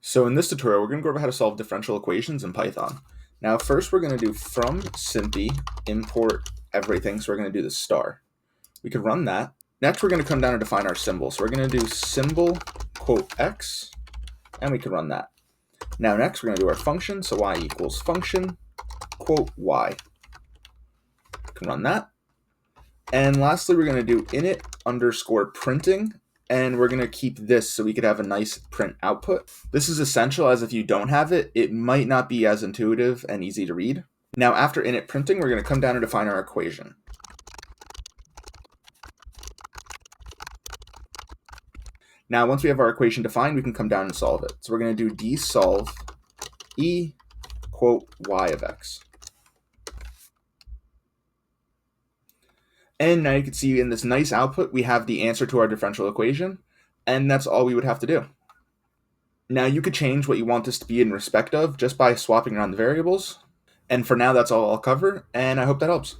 So in this tutorial, we're going to go over how to solve differential equations in Python. Now, first we're going to do from SymPy import everything. So we're going to do the star. We could run that. Next, we're going to come down and define our symbol. So we're going to do symbol quote x, and we can run that. Now, next we're going to do our function. So y equals function quote y. We can run that. And lastly, we're going to do init underscore printing. And we're going to keep this so we could have a nice print output. This is essential, as if you don't have it, it might not be as intuitive and easy to read. Now, after init printing, we're going to come down and define our equation. Now, once we have our equation defined, we can come down and solve it. So we're going to do dsolve e quote y of x. And now you can see in this nice output, we have the answer to our differential equation, and that's all we would have to do. Now you could change what you want this to be in respect of just by swapping around the variables. And for now, that's all I'll cover, and I hope that helps.